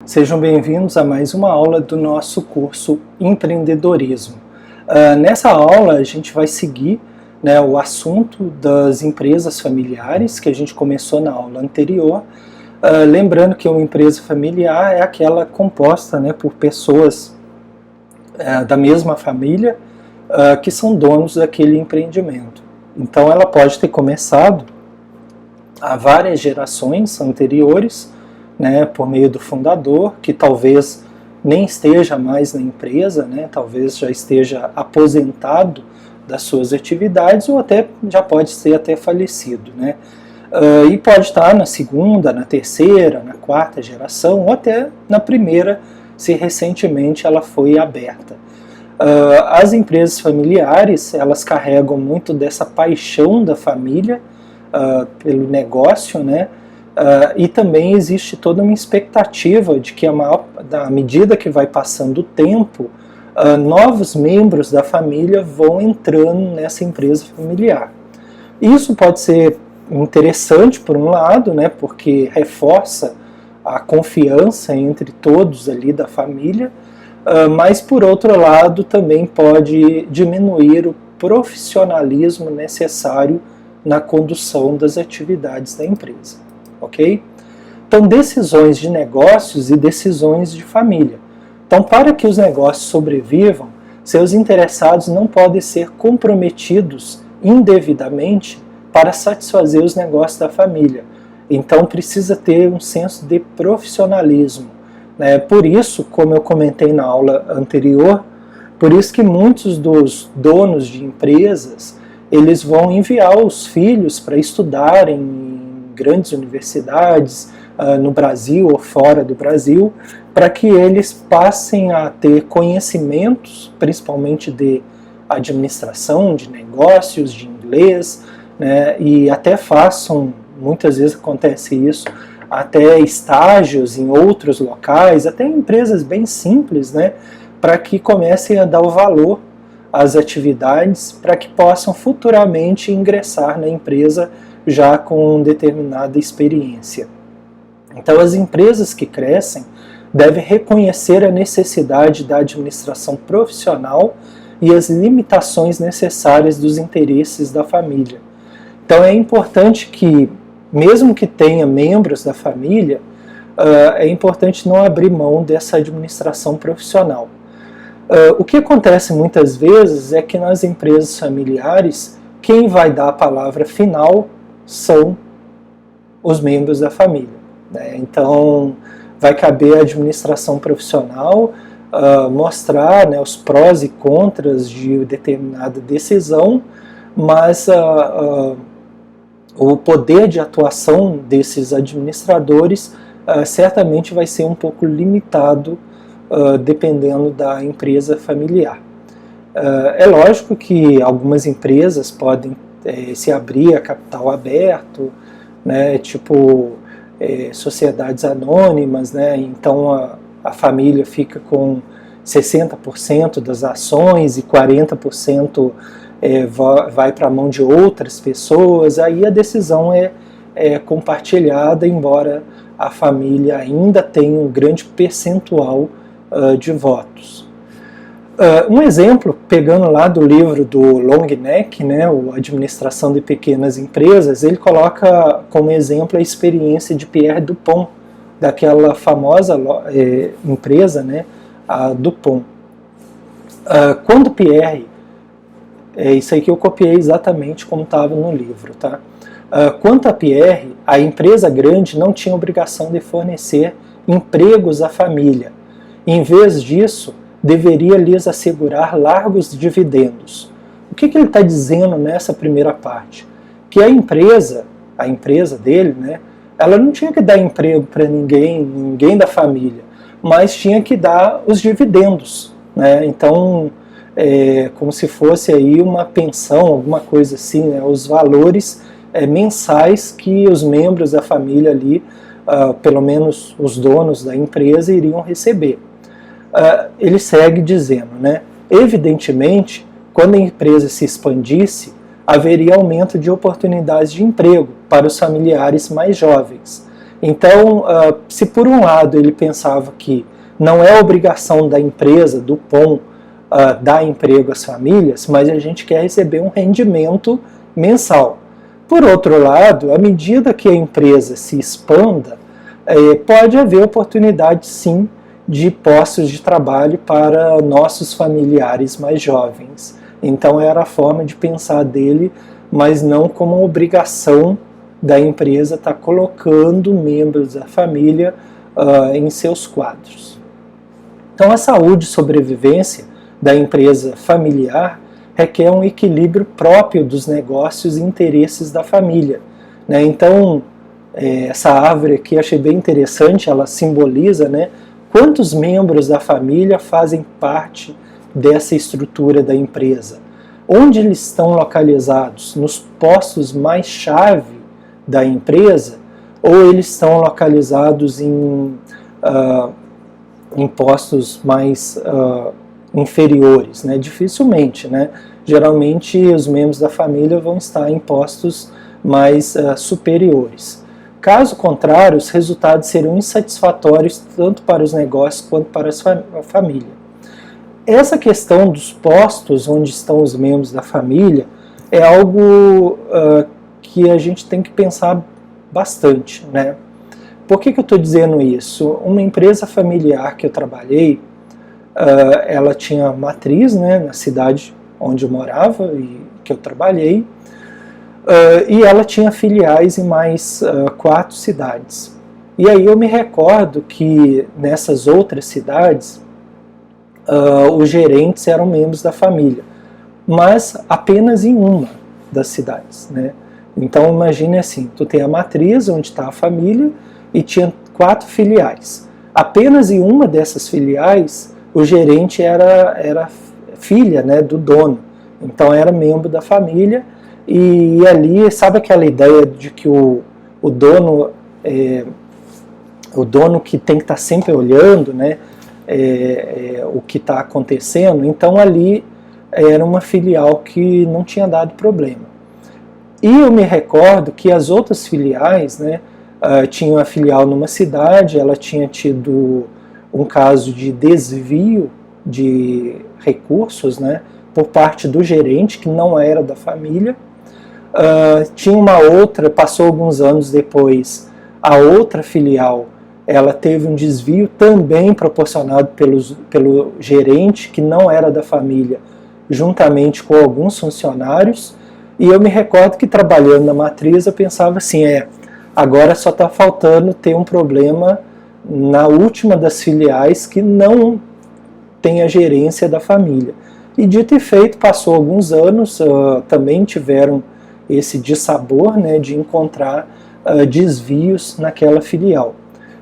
Sejam bem-vindos a mais uma aula do nosso curso Empreendedorismo. Nessa aula a gente vai seguir o assunto das empresas familiares que a gente começou na aula anterior. Lembrando que uma empresa familiar é aquela composta por pessoas da mesma família que são donos daquele empreendimento. Então ela pode ter começado há várias gerações anteriores, por meio do fundador, que talvez nem esteja mais na empresa, talvez já esteja aposentado das suas atividades, ou até já pode ser até falecido. E pode estar na segunda, na terceira, na quarta geração, ou até na primeira, se recentemente ela foi aberta. As empresas familiares, elas carregam muito dessa paixão da família pelo negócio, e também existe toda uma expectativa de que à medida que vai passando o tempo, novos membros da família vão entrando nessa empresa familiar. Isso pode ser interessante por um lado, porque reforça a confiança entre todos ali da família, mas por outro lado também pode diminuir o profissionalismo necessário na condução das atividades da empresa. Ok? Então, decisões de negócios e decisões de família. Então, para que os negócios sobrevivam, seus interessados não podem ser comprometidos indevidamente para satisfazer os negócios da família. Então, precisa ter um senso de profissionalismo. Por isso, como eu comentei na aula anterior, por isso que muitos dos donos de empresas, eles vão enviar os filhos para estudarem grandes universidades no Brasil ou fora do Brasil, para que eles passem a ter conhecimentos, principalmente de administração, de negócios, de inglês, e até façam, muitas vezes acontece isso, até estágios em outros locais, até em empresas bem simples, para que comecem a dar o valor às atividades, para que possam futuramente ingressar na empresa já com determinada experiência. Então, as empresas que crescem devem reconhecer a necessidade da administração profissional e as limitações necessárias dos interesses da família. Então, é importante que, mesmo que tenha membros da família, é importante não abrir mão dessa administração profissional. O que acontece muitas vezes é que nas empresas familiares, quem vai dar a palavra final são os membros da família. Então, vai caber à administração profissional mostrar os prós e contras de determinada decisão, mas o poder de atuação desses administradores certamente vai ser um pouco limitado dependendo da empresa familiar. É lógico que algumas empresas podem se abrir a capital aberto, tipo sociedades anônimas, então a família fica com 60% das ações e 40% vai para a mão de outras pessoas, aí a decisão é compartilhada, embora a família ainda tenha um grande percentual de votos. Um exemplo, pegando lá do livro do Long Neck, o Administração de Pequenas Empresas, ele coloca como exemplo a experiência de Pierre Dupont, daquela famosa empresa, a Dupont. Quando Pierre, isso aí que eu copiei exatamente como estava no livro, tá? Quanto a Pierre, a empresa grande não tinha obrigação de fornecer empregos à família. Em vez disso, deveria lhes assegurar largos dividendos. O que ele está dizendo nessa primeira parte? Que a empresa dele, ela não tinha que dar emprego para ninguém da família, mas tinha que dar os dividendos. Então, como se fosse aí uma pensão, alguma coisa assim, os valores mensais que os membros da família ali, pelo menos os donos da empresa, iriam receber. Ele segue dizendo, evidentemente, quando a empresa se expandisse, haveria aumento de oportunidades de emprego para os familiares mais jovens. Então, se por um lado ele pensava que não é obrigação da empresa, do POM, dar emprego às famílias, mas a gente quer receber um rendimento mensal. Por outro lado, à medida que a empresa se expanda, pode haver oportunidade sim de postos de trabalho para nossos familiares mais jovens. Então era a forma de pensar dele, mas não como uma obrigação da empresa estar colocando membros da família em seus quadros. Então a saúde e sobrevivência da empresa familiar requer um equilíbrio próprio dos negócios e interesses da família, né? Então, essa árvore aqui achei bem interessante, ela simboliza, né, quantos membros da família fazem parte dessa estrutura da empresa. Onde eles estão localizados? Nos postos mais chave da empresa, ou eles estão localizados em postos mais inferiores, né? Dificilmente, né? Geralmente os membros da família vão estar em postos mais superiores. Caso contrário, os resultados serão insatisfatórios tanto para os negócios quanto para a família. Essa questão dos postos onde estão os membros da família é algo que a gente tem que pensar bastante, né? Por que eu estou dizendo isso? Uma empresa familiar que eu trabalhei, ela tinha matriz, né, na cidade onde eu morava e que eu trabalhei, e ela tinha filiais em mais 4 cidades. E aí eu me recordo que nessas outras cidades, os gerentes eram membros da família, mas apenas em uma das cidades, né? Então imagine assim, tu tem a matriz onde está a família e tinha 4 filiais. Apenas em uma dessas filiais o gerente era filha, né, do dono, então era membro da família, e ali, sabe aquela ideia de que o dono que tem que estar sempre olhando, né, o que está acontecendo? Então ali era uma filial que não tinha dado problema. E eu me recordo que as outras filiais, né, tinha uma filial numa cidade, ela tinha tido um caso de desvio de recursos, né, por parte do gerente, que não era da família. Tinha uma outra, passou alguns anos depois, a outra filial, ela teve um desvio também proporcionado pelo gerente, que não era da família, juntamente com alguns funcionários. E eu me recordo que trabalhando na matriz eu pensava assim, agora só está faltando ter um problema na última das filiais que não tem a gerência da família. E dito e feito, passou alguns anos, também tiveram esse dissabor, né, de encontrar desvios naquela filial.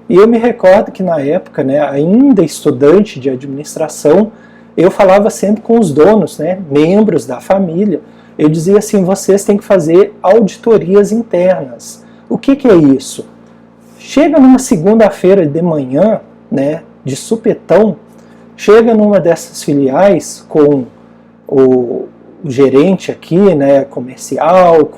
E eu me recordo que na época, né, ainda estudante de administração, eu falava sempre com os donos, né, membros da família. Eu dizia assim, vocês têm que fazer auditorias internas. O que é isso? Chega numa segunda-feira de manhã, né, de supetão, chega numa dessas filiais com o gerente aqui, né, comercial,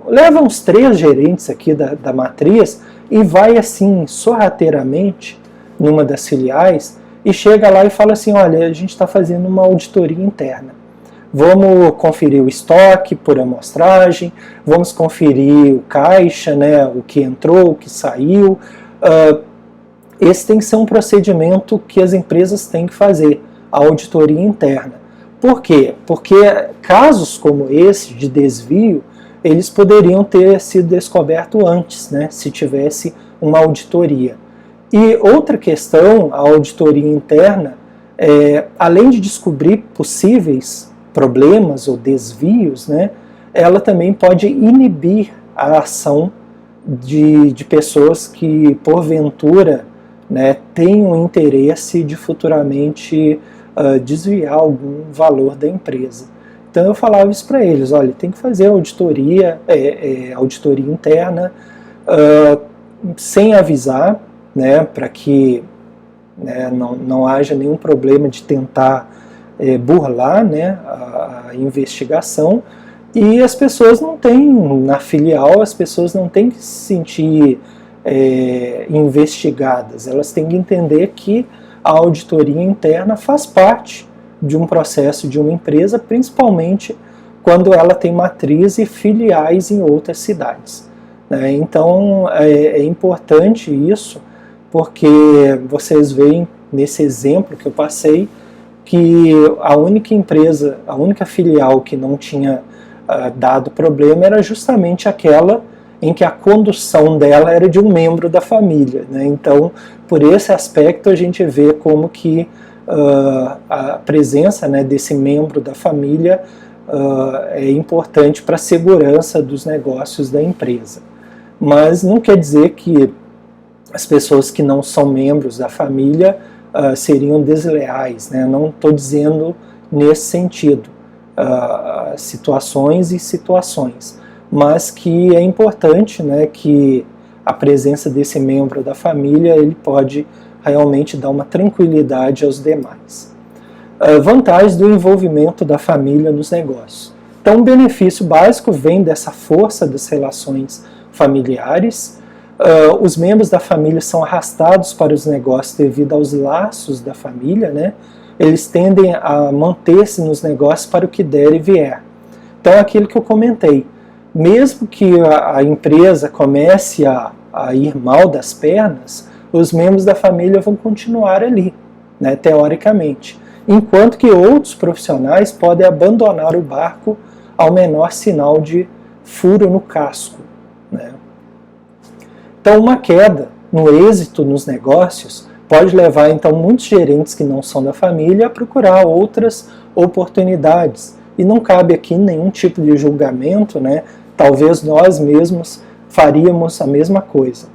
leva uns 3 gerentes aqui da matriz e vai assim, sorrateiramente, numa das filiais, e chega lá e fala assim, olha, a gente está fazendo uma auditoria interna. Vamos conferir o estoque por amostragem, vamos conferir o caixa, né, o que entrou, o que saiu. Esse tem que ser um procedimento que as empresas têm que fazer, a auditoria interna. Por quê? Porque casos como esse de desvio, eles poderiam ter sido descobertos antes, né, se tivesse uma auditoria. E outra questão, a auditoria interna, além de descobrir possíveis problemas ou desvios, né, ela também pode inibir a ação de pessoas que, porventura, né, tenham interesse de futuramente desviar algum valor da empresa. Então eu falava isso para eles, olha, tem que fazer auditoria interna, sem avisar, né, para que, né, não haja nenhum problema de tentar burlar, né, a investigação, e as pessoas não têm, na filial, as pessoas não têm que se sentir investigadas. Elas têm que entender que a auditoria interna faz parte de um processo de uma empresa, principalmente quando ela tem matriz e filiais em outras cidades. Então é importante isso, porque vocês veem nesse exemplo que eu passei que a única empresa, a única filial que não tinha dado problema era justamente aquela em que a condução dela era de um membro da família. Então, por esse aspecto, a gente vê como que a presença desse membro da família é importante para a segurança dos negócios da empresa. Mas não quer dizer que as pessoas que não são membros da família seriam desleais, Não estou dizendo nesse sentido, situações e situações, mas que é importante que a presença desse membro da família ele pode realmente dar uma tranquilidade aos demais. Vantagens do envolvimento da família nos negócios. Então, o benefício básico vem dessa força das relações familiares. Os membros da família são arrastados para os negócios devido aos laços da família, Eles tendem a manter-se nos negócios para o que der e vier. Então, aquilo que eu comentei, mesmo que a empresa comece a ir mal das pernas, os membros da família vão continuar ali, teoricamente. Enquanto que outros profissionais podem abandonar o barco ao menor sinal de furo no casco. Então, uma queda no êxito nos negócios pode levar, então, muitos gerentes que não são da família a procurar outras oportunidades. E não cabe aqui nenhum tipo de julgamento, Talvez nós mesmos faríamos a mesma coisa.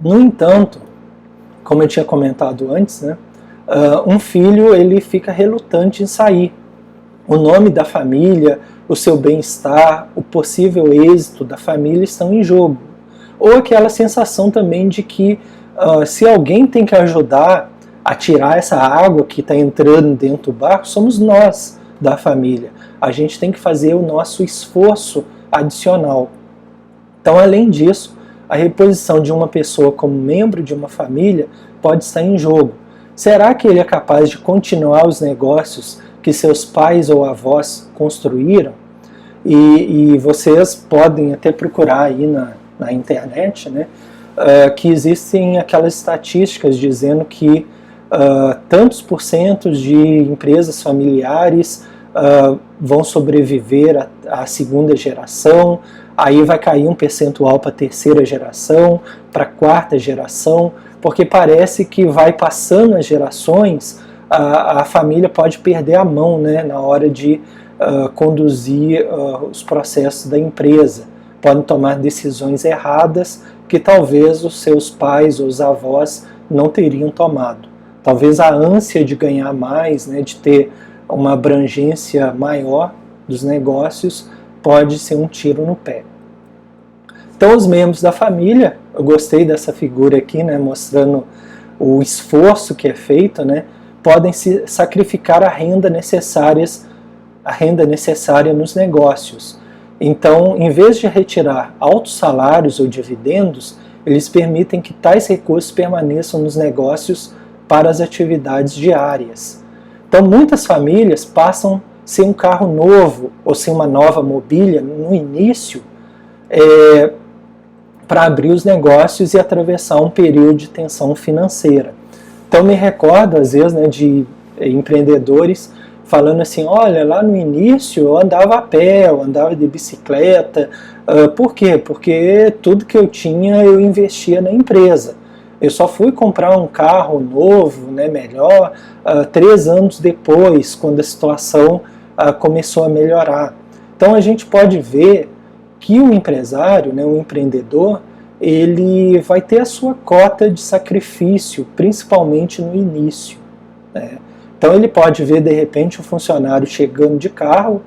No entanto, como eu tinha comentado antes, um filho ele fica relutante em sair. O nome da família, o seu bem-estar, o possível êxito da família estão em jogo. Ou aquela sensação também de que se alguém tem que ajudar a tirar essa água que está entrando dentro do barco, somos nós da família. A gente tem que fazer o nosso esforço adicional. Então, além disso, a reposição de uma pessoa como membro de uma família pode estar em jogo. Será que ele é capaz de continuar os negócios que seus pais ou avós construíram? E vocês podem até procurar aí na internet, que existem aquelas estatísticas dizendo que tantos por cento de empresas familiares vão sobreviver à segunda geração, aí vai cair um percentual para a terceira geração, para a quarta geração, porque parece que vai passando as gerações, a família pode perder a mão na hora de conduzir os processos da empresa. Podem tomar decisões erradas que talvez os seus pais ou os avós não teriam tomado. Talvez a ânsia de ganhar mais, de ter uma abrangência maior dos negócios, pode ser um tiro no pé. Então, os membros da família, eu gostei dessa figura aqui, mostrando o esforço que é feito, podem se sacrificar a renda necessária nos negócios. Então, em vez de retirar altos salários ou dividendos, eles permitem que tais recursos permaneçam nos negócios para as atividades diárias. Então, muitas famílias passam sem um carro novo ou sem uma nova mobília no início para abrir os negócios e atravessar um período de tensão financeira. Então, me recordo, às vezes, de empreendedores falando assim, olha, lá no início eu andava a pé, eu andava de bicicleta. Por quê? Porque tudo que eu tinha eu investia na empresa. Eu só fui comprar um carro novo, melhor, 3 anos depois, quando a situação começou a melhorar. Então a gente pode ver que o empresário, o empreendedor, ele vai ter a sua cota de sacrifício, principalmente no início. Então ele pode ver de repente um funcionário chegando de carro,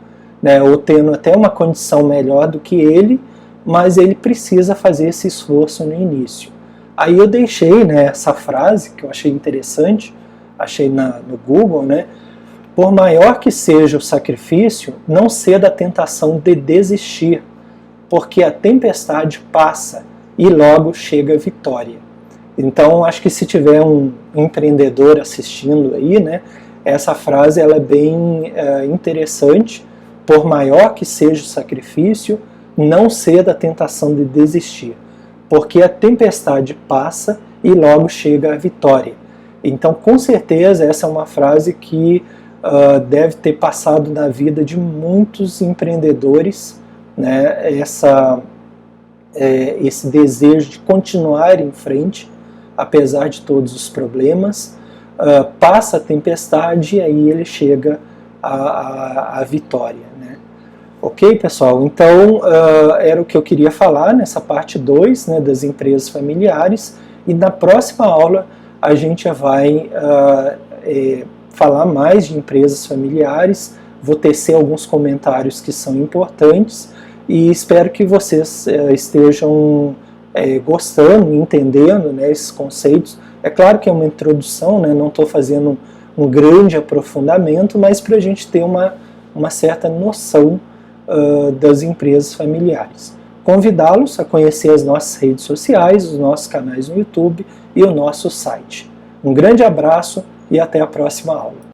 ou tendo até uma condição melhor do que ele, mas ele precisa fazer esse esforço no início. Aí eu deixei essa frase que eu achei interessante, achei no Google, por maior que seja o sacrifício, não ceda à tentação de desistir. porque a tempestade passa e logo chega a vitória. Então, acho que se tiver um empreendedor assistindo aí, né, essa frase ela é bem interessante. Por maior que seja o sacrifício, não ceda à tentação de desistir, porque a tempestade passa e logo chega a vitória. Então, com certeza, essa é uma frase que deve ter passado na vida de muitos empreendedores, né, esse desejo de continuar em frente, apesar de todos os problemas, passa a tempestade e aí ele chega à vitória. Né? Ok, pessoal? Então, era o que eu queria falar nessa parte 2, né, das empresas familiares, e na próxima aula a gente vai falar mais de empresas familiares, vou tecer alguns comentários que são importantes, e espero que vocês estejam gostando, entendendo, né, esses conceitos. É claro que é uma introdução, né, não estou fazendo um grande aprofundamento, mas para a gente ter uma certa noção das empresas familiares. Convidá-los a conhecer as nossas redes sociais, os nossos canais no YouTube e o nosso site. Um grande abraço e até a próxima aula.